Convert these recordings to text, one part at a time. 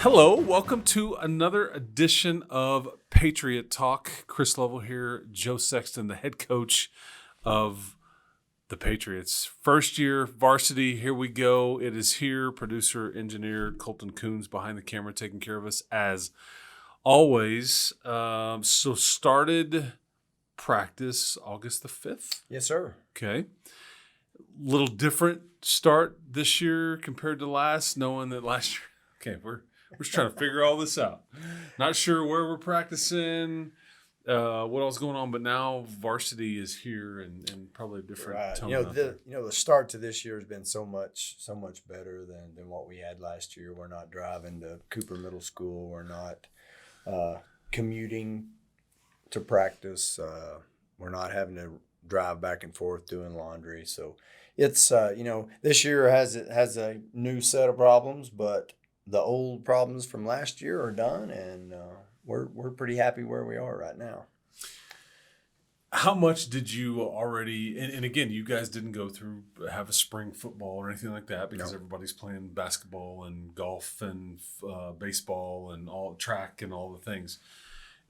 Hello, welcome to another edition of Patriot Talk. Chris Lovell here, Joe Sexton, the head coach of the Patriots. First year varsity, here we go. It is here. Producer, engineer Colton Coons behind the camera taking care of us as always. So started practice August the 5th. Yes, sir. Okay. Little different start this year compared to last, knowing that last year, okay, we're just trying to figure all this out. Not sure where we're practicing, what else is going on, but now varsity is here and probably a different tone. The start to this year has been so much better than what we had last year. We're not driving to Cooper Middle School. We're not commuting to practice. We're not having to drive back and forth doing laundry. So it's this year has a new set of problems, but the old problems from last year are done, and we're pretty happy where we are right now. How much did you already, and again, you guys didn't have a spring football or anything like that because everybody's playing basketball and golf and baseball and all track and all the things.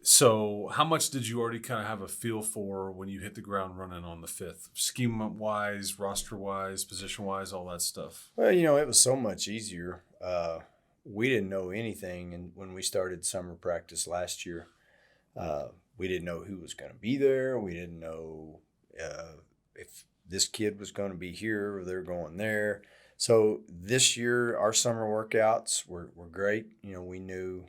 So how much did you already kind of have a feel for when you hit the ground running on the 5th? Scheme-wise, roster-wise, position-wise, all that stuff? Well, it was so much easier. We didn't know anything, and when we started summer practice last year, we didn't know who was going to be there. We didn't know if this kid was going to be here or they're going there. So this year, our summer workouts were great. We knew,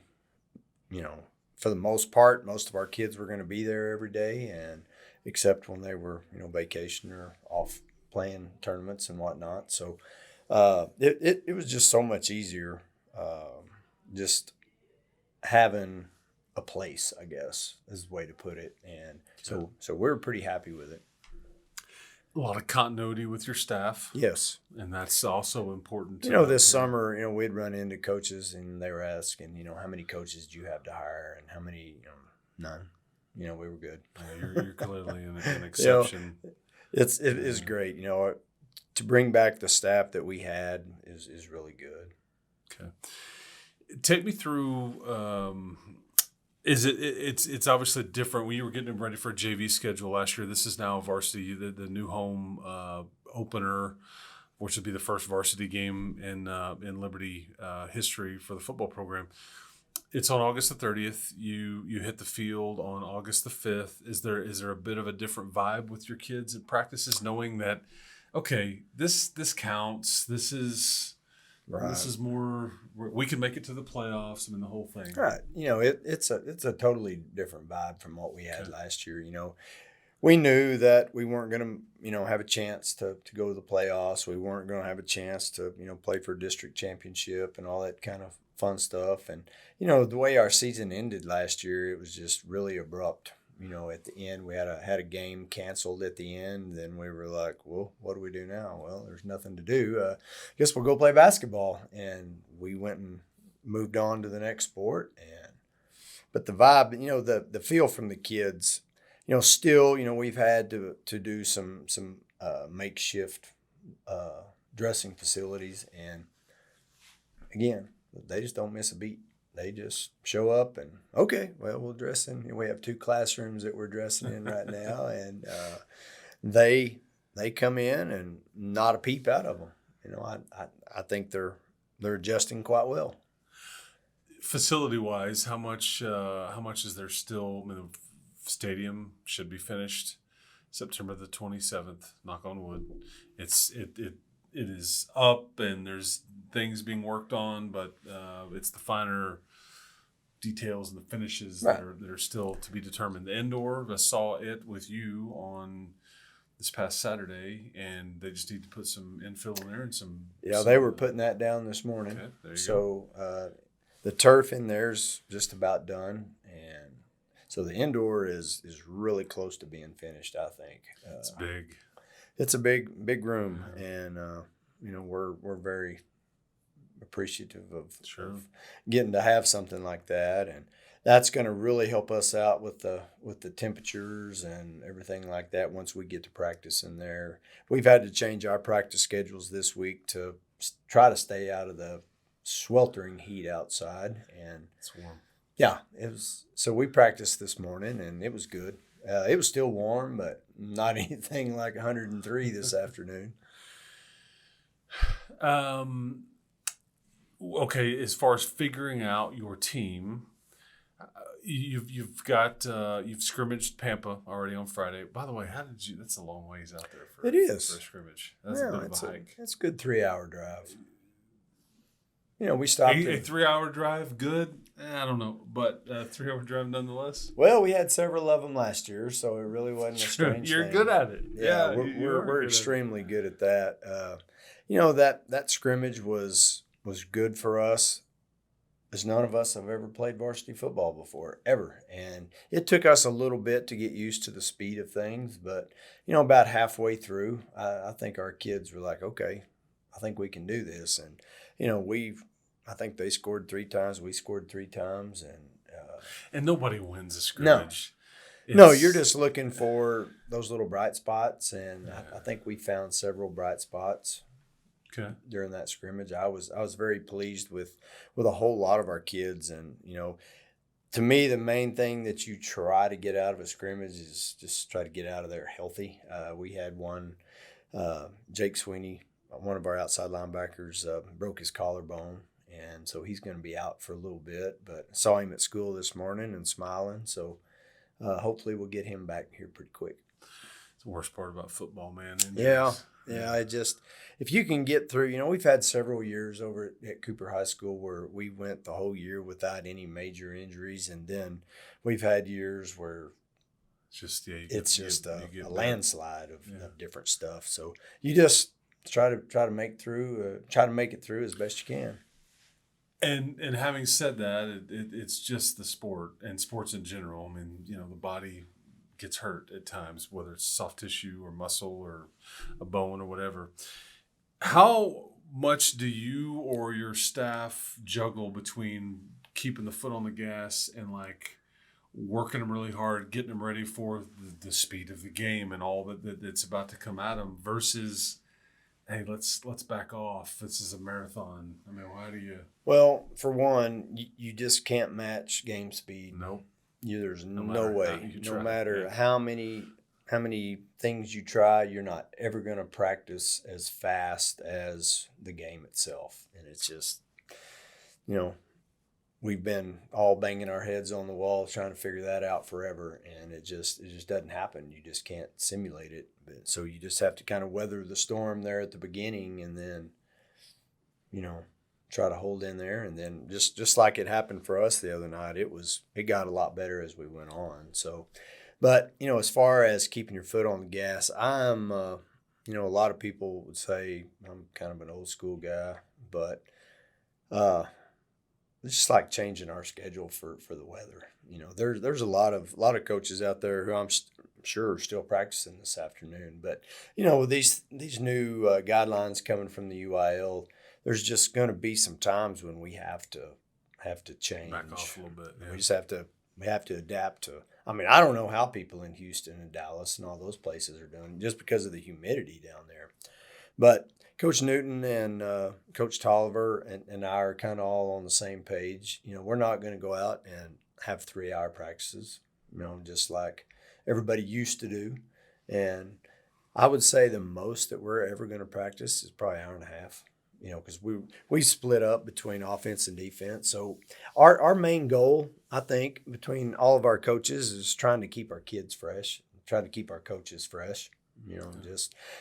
for the most part, most of our kids were going to be there every day, and except when they were, vacation or off playing tournaments and whatnot. So it was just so much easier. Just having a place, I guess, is the way to put it. And so we're pretty happy with it. A lot of continuity with your staff. Yes. And that's also important. This summer, we'd run into coaches and they were asking, how many coaches do you have to hire and how many, none. We were good. Yeah, you're clearly an exception. It is great. To bring back the staff that we had is really good. Okay. Take me through, it's obviously different. When you were getting ready for a JV schedule last year, this is now varsity, the new home opener, which would be the first varsity game in Liberty history for the football program. It's on August the 30th. You hit the field on August the 5th. Is there a bit of a different vibe with your kids at practices, knowing that, okay, this counts. This is right. This is more. We can make it to the playoffs. The whole thing. Right. It's a totally different vibe from what we had last year. We knew that we weren't going to, have a chance to go to the playoffs. We weren't going to have a chance to, play for a district championship and all that kind of fun stuff. And, the way our season ended last year, it was just really abrupt. At the end, we had a game canceled at the end. Then we were like, well, what do we do now? Well, there's nothing to do. Guess we'll go play basketball. And we went and moved on to the next sport. But the vibe, the feel from the kids, still, we've had to do some makeshift dressing facilities. And again, they just don't miss a beat. They just show up and, okay, well, we'll dress in. We have 2 classrooms that we're dressing in right now, and they come in and not a peep out of them. I think they're adjusting quite well. Facility-wise, how much is there still? The stadium should be finished September the 27th. Knock on wood. It is up and there's things being worked on, but it's the finer details and the finishes that are still to be determined. The indoor, I saw it with you on this past Saturday, and they just need to put some infill in there and some. Yeah, they were putting that down this morning. Okay, there you go. The turf in there's just about done, and so the indoor is really close to being finished. I think it's big. It's a big room, and we're very appreciative of getting to have something like that, and that's going to really help us out with the temperatures and everything like that once we get to practice in there. We've had to change our practice schedules this week to try to stay out of the sweltering heat outside, and It's warm. yeah, it was. So we practiced this morning, and it was good. It was still warm, but not anything like 103 this afternoon. Okay, as far as figuring out your team, you've scrimmaged Pampa already on Friday. By the way, how did you? That's a long ways out there for It is for a scrimmage. That's a bit of a hike. It's a good 3-hour drive. We stopped. A 3-hour drive, good. I don't know, but 3-hour drive nonetheless. Well, we had several of them last year, so it really wasn't a strange You're thing. good at it. Yeah, you're we're good extremely good at that. That scrimmage was good for us, as none of us have ever played varsity football before, ever. And it took us a little bit to get used to the speed of things, but about halfway through, I think our kids were like, okay, I think we can do this. And I think they scored 3 times, we scored 3 times, and nobody wins a scrimmage. No, you're just looking for those little bright spots, and I think we found several bright spots. Okay. During that scrimmage, I was very pleased with a whole lot of our kids, and to me, the main thing that you try to get out of a scrimmage is just try to get out of there healthy. We had one, Jake Sweeney, one of our outside linebackers, broke his collarbone, and so he's going to be out for a little bit. But I saw him at school this morning and smiling, so hopefully we'll get him back here pretty quick. It's the worst part about football, man. Injuries. Yeah. If you can get through, we've had several years over at Cooper High School where we went the whole year without any major injuries. And then we've had years where it's just a landslide of different stuff. So you just try to make it through as best you can. And having said that, it's just the sport and sports in general. I mean, the body gets hurt at times, whether it's soft tissue or muscle or a bone or whatever. How much do you or your staff juggle between keeping the foot on the gas and like working them really hard, getting them ready for the speed of the game and all that's about to come at them versus, hey, let's back off. This is a marathon. I mean, why do you? Well, for one, you just can't match game speed. Nope. There's no way. No matter how many things you try, you're not ever going to practice as fast as the game itself. And it's just, we've been all banging our heads on the wall trying to figure that out forever, and it just doesn't happen. You just can't simulate it. So you just have to kind of weather the storm there at the beginning, and then, try to hold in there. And then just like it happened for us the other night, it got a lot better as we went on. So, but as far as keeping your foot on the gas, I'm a lot of people would say I'm kind of an old school guy, but it's just like changing our schedule for the weather. There's a lot of coaches out there who I'm sure are still practicing this afternoon, but with these new guidelines coming from the UIL, there's just going to be some times when we have to change. Back off a little bit. Yeah. We have to adapt to. I mean, I don't know how people in Houston and Dallas and all those places are doing just because of the humidity down there. But Coach Newton and Coach Tolliver and I are kind of all on the same page. We're not going to go out and have 3-hour practices, just like everybody used to do. And I would say the most that we're ever going to practice is probably an hour and a half. Because we split up between offense and defense. So our main goal, I think, between all of our coaches is trying to keep our kids fresh, trying to keep our coaches fresh.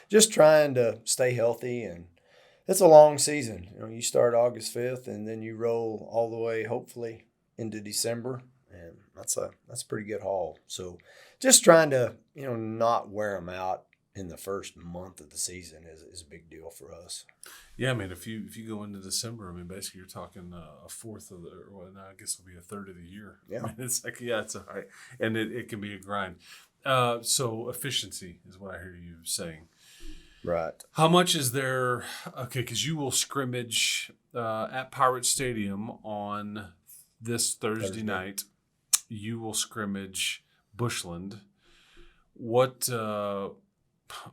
Just trying to stay healthy. And it's a long season. You start August 5th and then you roll all the way, hopefully, into December. And that's a pretty good haul. So just trying to, not wear them out in the first month of the season is a big deal for us. Yeah, I mean, if you go into December, I mean, basically you're talking a fourth of I guess it'll be a third of the year. Yeah, I mean, it's like it's all right, and it can be a grind. So efficiency is what I hear you saying. Right. How much is there? Okay, because you will scrimmage at Pirate Stadium on this Thursday night. You will scrimmage Bushland. What?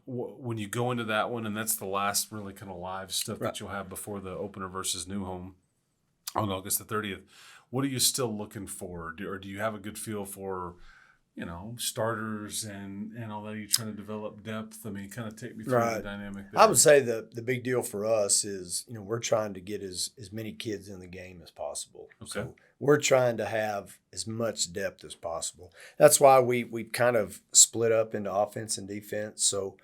When you go into that one, and that's the last really kind of live stuff that you'll have before the opener versus New Home, on August the 30th. What are you still looking for? Or do you have a good feel for, starters and all that? Are you trying to develop depth? I mean, kind of take me through the Right. dynamic there. I would say the big deal for us is, we're trying to get as many kids in the game as possible. Okay. So we're trying to have as much depth as possible. That's why we kind of split up into offense and defense. So,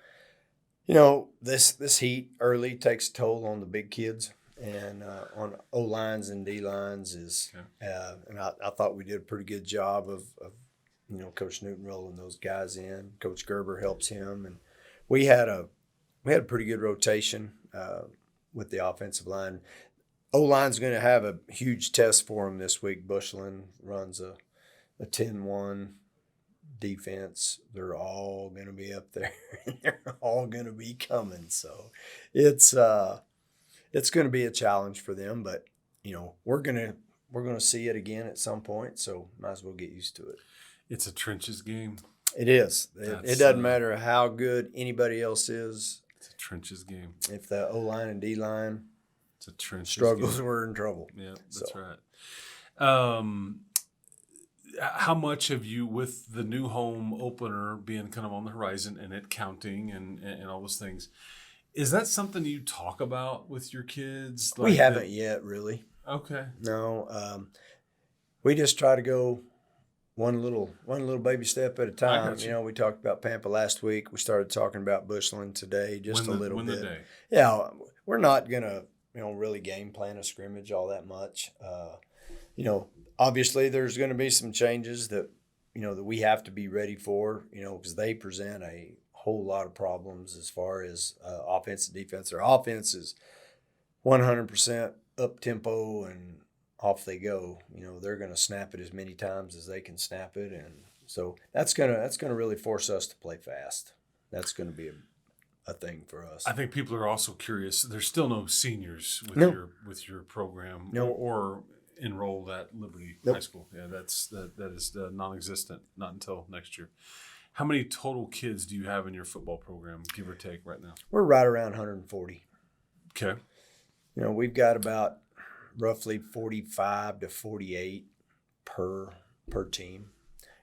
this heat early takes a toll on the big kids and on O lines and D lines is, and I thought we did a pretty good job of Coach Newton rolling those guys in. Coach Gerber helps him, and we had a pretty good rotation with the offensive line. O line's going to have a huge test for them this week. Bushland runs a 10-1 defense. They're all going to be up there, and they're all going to be coming. So it's going to be a challenge for them, but we're going to see it again at some point. So might as well get used to it. It's a trenches game. It is. It doesn't matter how good anybody else is. It's a trenches game. If the O line and D line it's a trenches struggles, game. we're in trouble. Yeah, that's right. How much have you, with the new home opener being kind of on the horizon and it counting and all those things, is that something you talk about with your kids? We haven't yet, really. Okay. No, we just try to go one little baby step at a time. We talked about Pampa last week. We started talking about Bushland today, just a little bit. The day. Yeah, we're not gonna really game plan a scrimmage all that much. Obviously there's going to be some changes that that we have to be ready for. Because they present a whole lot of problems as far as offense and defense. Their offense is 100% up tempo and off they go. They're going to snap it as many times as they can snap it, and so that's gonna really force us to play fast. That's going to be a thing for us. I think people are also curious. There's still no seniors with your program or enrolled at Liberty High School. Yeah, that is non-existent. Not until next year. How many total kids do you have in your football program, give or take, right now? We're right around 140. Okay. We've got about roughly 45 to 48 per team.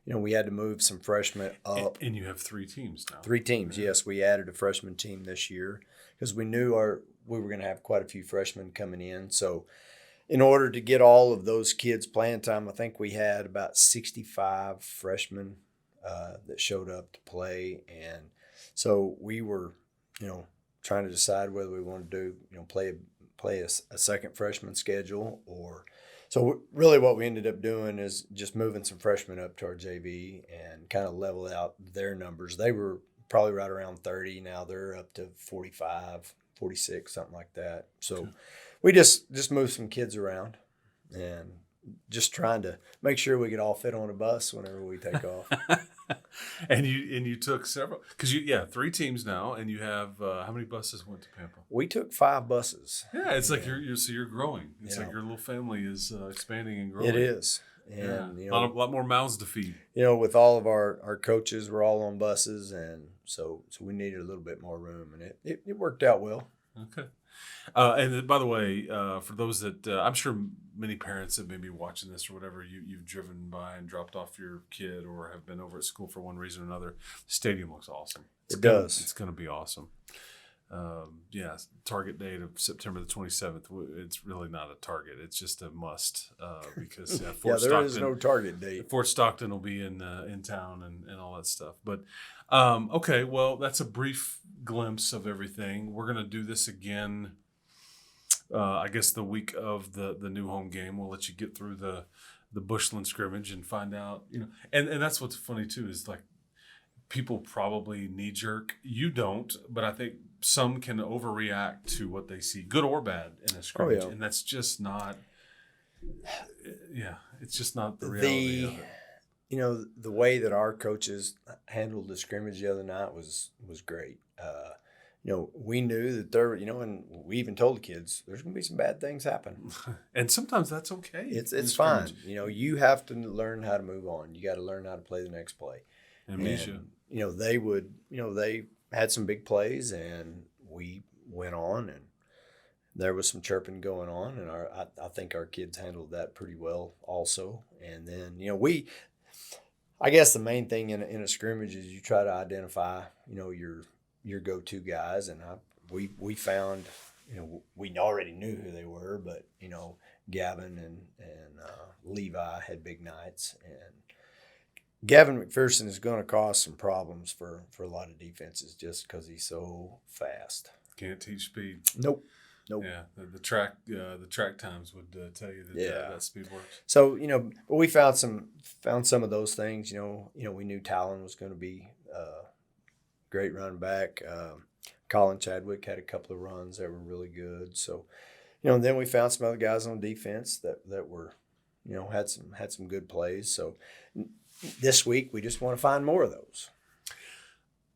We had to move some freshmen up. And you have 3 teams now. 3 teams, yes. We added a freshman team this year because we knew we were going to have quite a few freshmen coming in. So in order to get all of those kids playing time, I think we had about 65 freshmen that showed up to play. And so we were, trying to decide whether we wanted to do, play a second freshman schedule or – so really what we ended up doing is just moving some freshmen up to our JV and kind of level out their numbers. They were probably right around 30. Now they're up to 45, 46, something like that. So we just moved some kids around and just trying to make sure we could all fit on a bus whenever we take off. And you took several because 3 teams now, and you have how many buses went to Pampa? We took 5 buses. Yeah, it's like you're growing. It's like your little family is expanding and growing. It is, and a lot more mouths to feed. With all of our coaches, we're all on buses, and so we needed a little bit more room, and it worked out well. Okay. And by the way, for those that I'm sure many parents that may be watching this or whatever, you've driven by and dropped off your kid or have been over at school for one reason or another. The stadium looks awesome. It's going to be awesome. Target date of September the 27th. It's really not a target. It's just a must because Fort there Stockton, is no target date. Fort Stockton will be in town and all that stuff. But okay, well, that's a brief glimpse of everything. We're going to do this again. I guess the week of the new home game. We'll let you get through the Bushland scrimmage and find out, and that's what's funny too is like people probably knee jerk. You don't, but I think some can overreact to what they see, good or bad, in a scrimmage, and that's just not. Yeah, it's just not the reality of it. The way that our coaches handled the scrimmage the other night was great. We knew that there, and we even told the kids there's going to be some bad things happen, and sometimes that's okay. It's fine. You have to learn how to move on. You got to learn how to play the next play. Amnesia. And, they had some big plays, and we went on, and there was some chirping going on, and I think our kids handled that pretty well also. And then, I guess the main thing in a scrimmage is you try to identify, your go-to guys, and we found, we already knew who they were, but Gavin and Levi had big nights, and Gavin McPherson is going to cause some problems for a lot of defenses just because he's so fast. Can't teach speed. Nope. Yeah, the track times would tell you that that speed works. So but we found some of those things. We knew Talon was going to be a great run back. Colin Chadwick had a couple of runs that were really good. So, then we found some other guys on defense that were, had some good plays. So this week we just want to find more of those.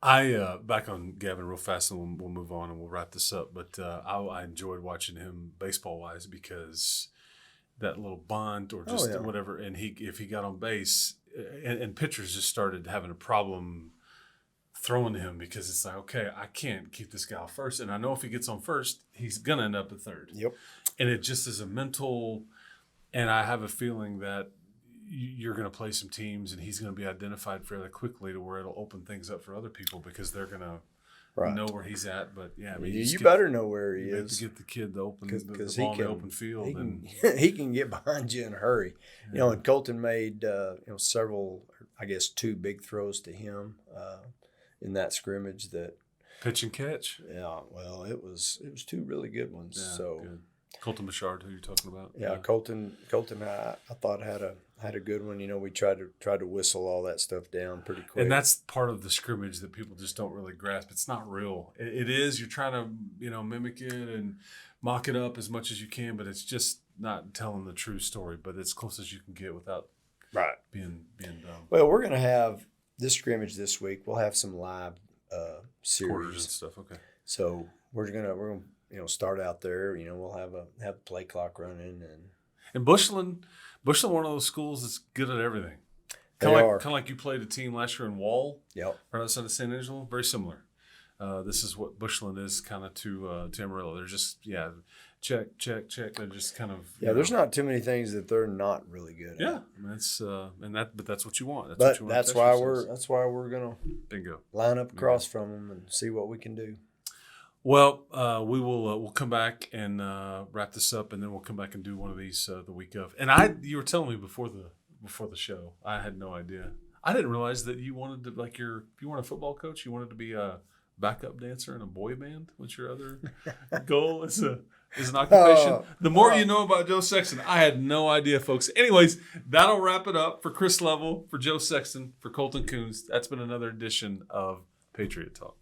I back on Gavin real fast, and we'll move on and we'll wrap this up. But I enjoyed watching him baseball wise because that little bunt or just whatever, and if he got on base, and pitchers just started having a problem throwing to him because it's like, okay, I can't keep this guy off first, and I know if he gets on first, he's gonna end up at third. Yep. And it just is a mental, and I have a feeling that you're going to play some teams and he's going to be identified fairly quickly to where it'll open things up for other people because they're going to know where he's at. But yeah, I mean, you better know where he is. To get the kid the ball in the open field. He can get behind you in a hurry. Yeah. And Colton made several, I guess 2 big throws to him in that scrimmage that pitch and catch. Yeah, well, it was 2 really good ones. Yeah, so good. Colton Bouchard, who you're talking about? Yeah, Colton. I thought had a good one. We tried to whistle all that stuff down pretty quick. And that's part of the scrimmage that people just don't really grasp. It's not real. It is. You're trying to mimic it and mock it up as much as you can, but it's just not telling the true story. But as close as you can get without being dumb. Well, we're gonna have this scrimmage this week. We'll have some live series quarters and stuff. Okay. So we're gonna start out there. We'll have a play clock running and Bushland, one of those schools that's good at everything. Kind of like you played a team last year in Wall. Yep. Right outside of St. Angelo. Very similar. This is what Bushland is kind of to Amarillo. They're just check. They're just kind of There's not too many things that they're not really good at. Yeah, but that's what you want. That's why we're gonna bingo line up across from them and see what we can do. Well, we'll come back and wrap this up, and then we'll come back and do one of these the week of. And you were telling me before the show, I had no idea. I didn't realize that you wanted to if you weren't a football coach, you wanted to be a backup dancer in a boy band. What's your other goal as an occupation? The more you know about Joe Sexton, I had no idea, folks. Anyways, that'll wrap it up for Chris Level, for Joe Sexton, for Colton Coons. That's been another edition of Patriot Talk.